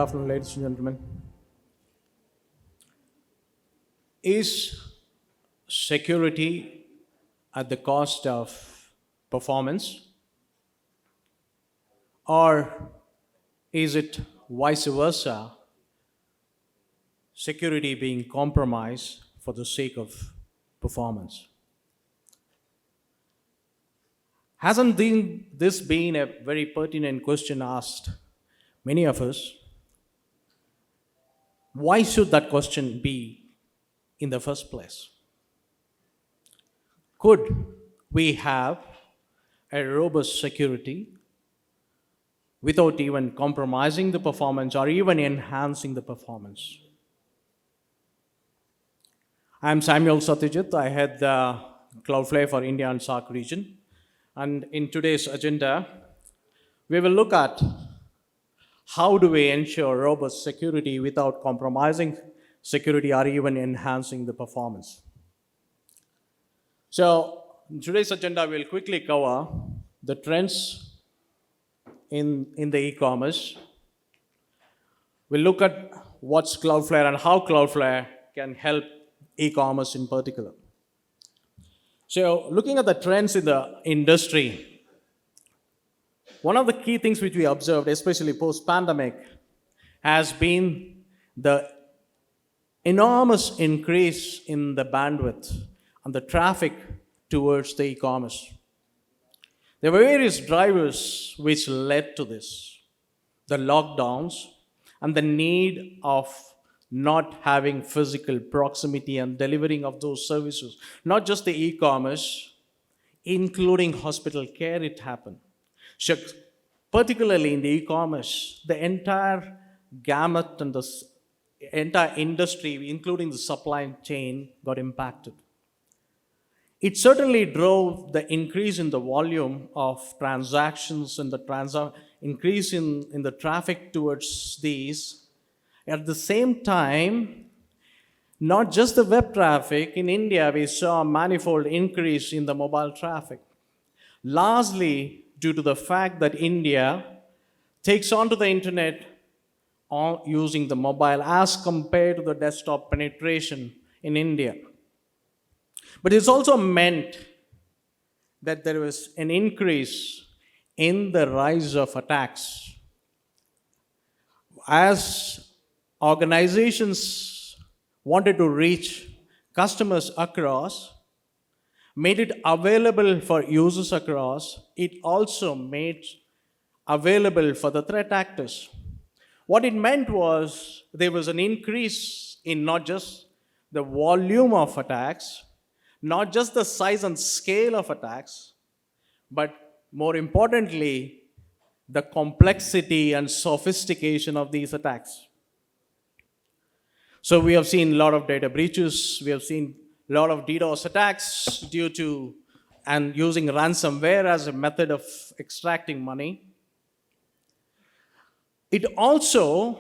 afternoon, ladies and gentlemen. Is security at the cost of performance, or is it vice versa, security being compromised for the sake of performance? Hasn't this been a very pertinent question asked many of us? Why should that question be in the first place? Could we have a robust security without even compromising the performance or even enhancing the performance? I'm Samuel Sathyajith. I head the Cloudflare for India and SAARC region. And in today's agenda, we will look at how do we ensure robust security without compromising security or even enhancing the performance. So, in today's agenda, we'll quickly cover the trends in the e-commerce. We'll look at what's Cloudflare and how Cloudflare can help e-commerce in particular. So, looking at the trends in the industry, one of the key things which we observed, especially post-pandemic, has been the enormous increase in the bandwidth and the traffic towards the e-commerce. There were various drivers which led to this. The lockdowns and the need of not having physical proximity and delivering of those services. Not just the e-commerce, including hospital care, it happened. So, particularly in the e-commerce, the entire gamut and the entire industry, including the supply chain, got impacted. It certainly drove the increase in the volume of transactions and the increase in the traffic towards these. At the same time, not just the web traffic, in India we saw a manifold increase in the mobile traffic, largely due to the fact that India takes onto the internet using the mobile as compared to the desktop penetration in India. But it's also meant that there was an increase in the rise of attacks. As organizations wanted to reach customers across, made it available for users across, it also made available for the threat actors. What it meant was there was an increase in not just the volume of attacks, not just the size and scale of attacks, but more importantly, the complexity and sophistication of these attacks. So we have seen a lot of data breaches, we have seen a lot of DDoS attacks due to and using ransomware as a method of extracting money. It also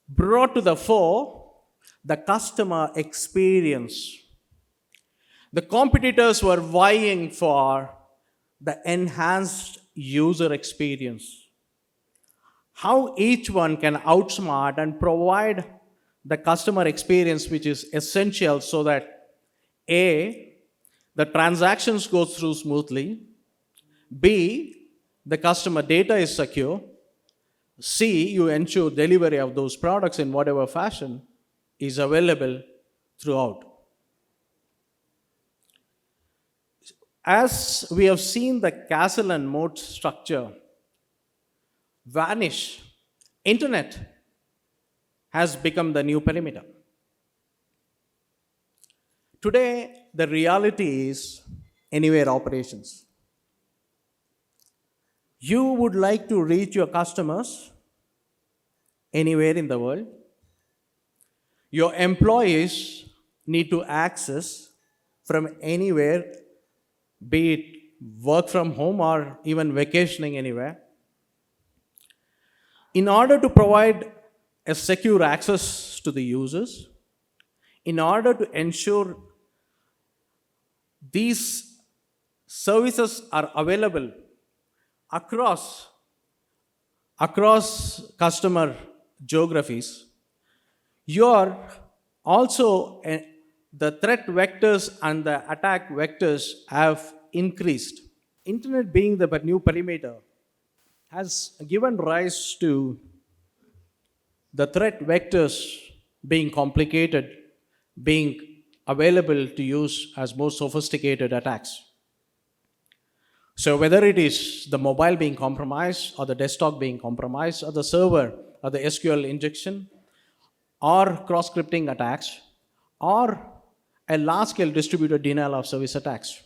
brought to the fore the customer experience. The competitors were vying for the enhanced user experience. How each one can outsmart and provide the customer experience which is essential so that A, the transactions go through smoothly, B, the customer data is secure, C, you ensure delivery of those products in whatever fashion is available throughout. As we have seen the castle and moat structure vanish, internet has become the new perimeter. Today, the reality is anywhere operations. You would like to reach your customers anywhere in the world. Your employees need to access from anywhere, be it work from home or even vacationing anywhere. In order to provide a secure access to the users, in order to ensure these services are available across customer geographies, you're also the threat vectors and the attack vectors have increased. Internet being the new perimeter has given rise to the threat vectors being complicated, being available to use as more sophisticated attacks. So, whether it is the mobile being compromised, or the desktop being compromised, or the server, or the SQL injection, or cross scripting attacks, or a large scale distributed denial of service attacks.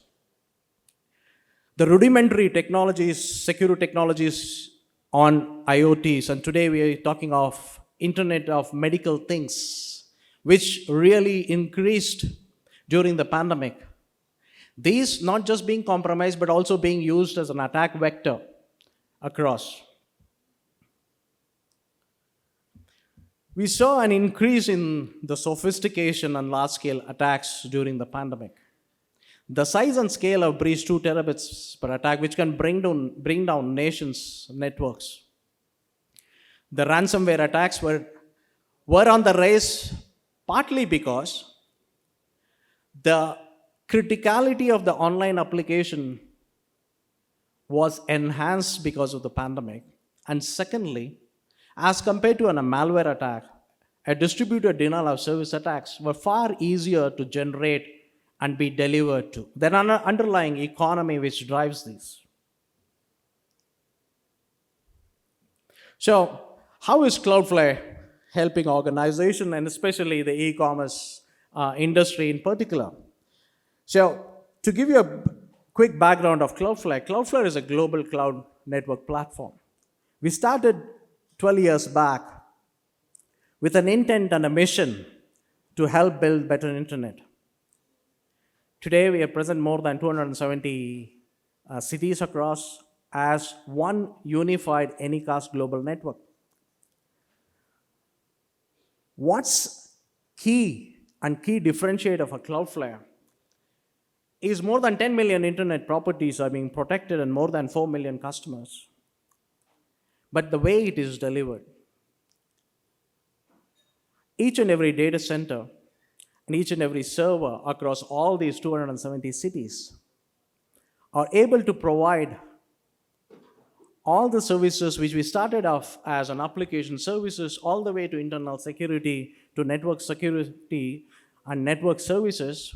The rudimentary technologies, security technologies on IoTs, and today we are talking of Internet of Medical Things, which really increased during the pandemic. These not just being compromised, but also being used as an attack vector across. We saw an increase in the sophistication and large-scale attacks during the pandemic. The size and scale of breach 2 terabits per attack, which can bring down nations' networks. The ransomware attacks were on the rise partly because the criticality of the online application was enhanced because of the pandemic. And secondly, as compared to a malware attack, a distributed denial of service attacks were far easier to generate and be delivered to. There are an underlying economy which drives these. So, how is Cloudflare helping organizations and especially the e-commerce industry in particular? So, to give you a quick background of Cloudflare, Cloudflare is a global cloud network platform. We started 12 years back with an intent and a mission to help build better internet. Today, we are present more than 270 cities across as one unified Anycast global network. What's key differentiator for Cloudflare is more than 10 million internet properties are being protected and more than 4 million customers. But the way it is delivered, each and every data center and each and every server across all these 270 cities are able to provide all the services which we started off as an application services all the way to internal security, to network security and network services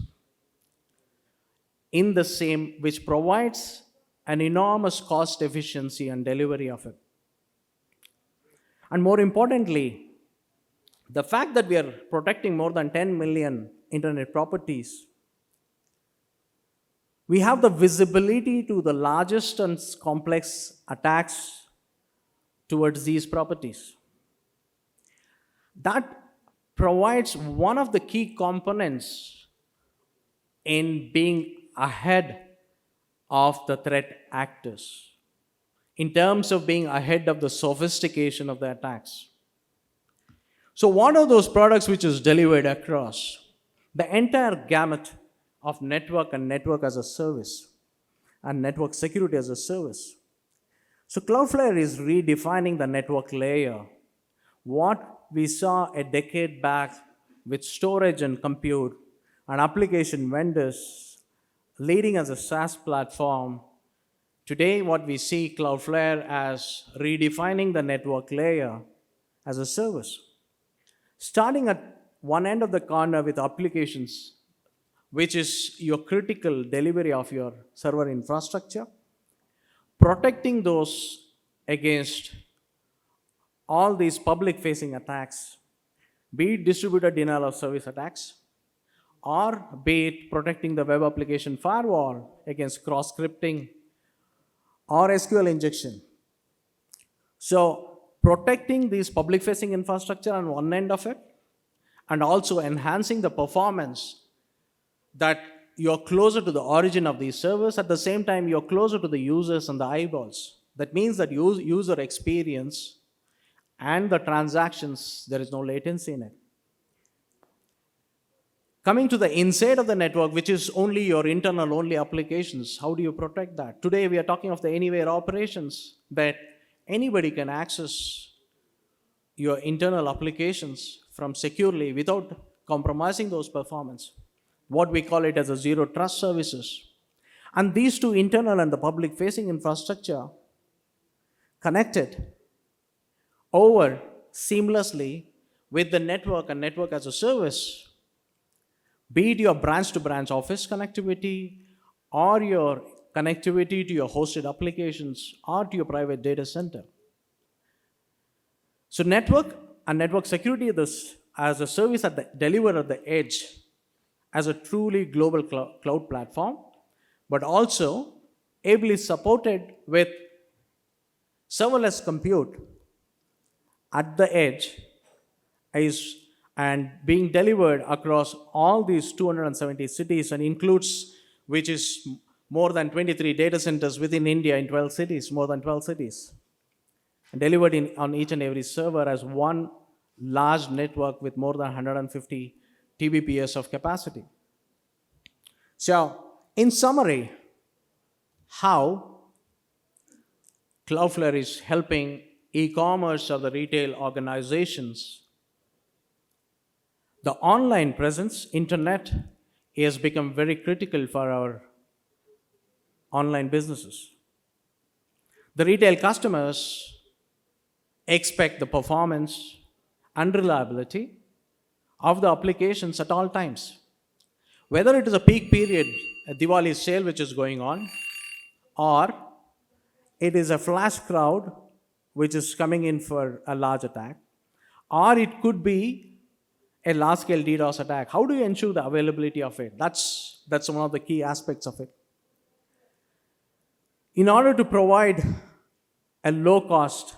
in the same, which provides an enormous cost efficiency and delivery of it. And more importantly, the fact that we are protecting more than 10 million internet properties, we have the visibility to the largest and complex attacks towards these properties. That provides one of the key components in being ahead of the threat actors, in terms of being ahead of the sophistication of the attacks. So what are those products which is delivered across? The entire gamut of network and network as a service and network security as a service. So Cloudflare is redefining the network layer. What we saw a decade back with storage and compute and application vendors leading as a SaaS platform, today what we see Cloudflare as redefining the network layer as a service. Starting at one end of the corner with applications, which is your critical delivery of your server infrastructure, protecting those against all these public-facing attacks, be it distributed denial of service attacks, or be it protecting the web application firewall against cross-scripting or SQL injection. So, protecting these public-facing infrastructure on one end of it, and also enhancing the performance that you're closer to the origin of these servers. At the same time, you're closer to the users and the eyeballs. That means that user experience and the transactions, there is no latency in it. Coming to the inside of the network, which is only your internal only applications, how do you protect that? Today we are talking of the anywhere operations that anybody can access your internal applications from securely without compromising those performance. What we call it as a zero trust services. And these two internal and the public facing infrastructure connected over seamlessly with the network and network as a service, be it your branch to branch office connectivity or your connectivity to your hosted applications or to your private data center. So network and network security as a service delivered at the edge as a truly global cloud platform, but also ably supported with serverless compute at the edge and being delivered across all these 270 cities and includes, which is more than 23 data centers within India in 12 cities, more than 12 cities, and delivered on each and every server as one large network with more than 150 Tbps of capacity. So, in summary, how Cloudflare is helping e-commerce or the retail organizations. The online presence, internet, has become very critical for our online businesses. The retail customers expect the performance and reliability of the applications at all times. Whether it is a peak period, a Diwali sale which is going on, or it is a flash crowd which is coming in for a large attack, or it could be a large-scale DDoS attack. How do you ensure the availability of it? That's one of the key aspects of it. In order to provide a low-cost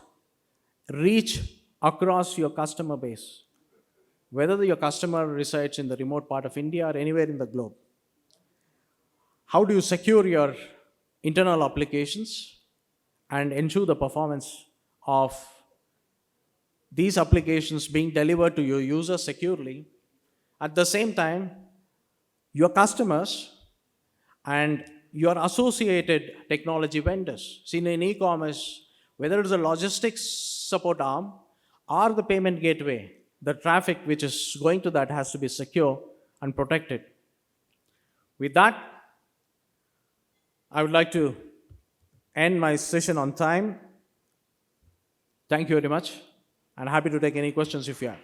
reach across your customer base, whether your customer resides in the remote part of India or anywhere in the globe, how do you secure your internal applications and ensure the performance of these applications being delivered to your users securely? At the same time, your customers and your associated technology vendors. See, in e-commerce, whether it is a logistics support arm or the payment gateway, the traffic which is going to that has to be secure and protected. With that, I would like to end my session on time. Thank you very much, and happy to take any questions if you have.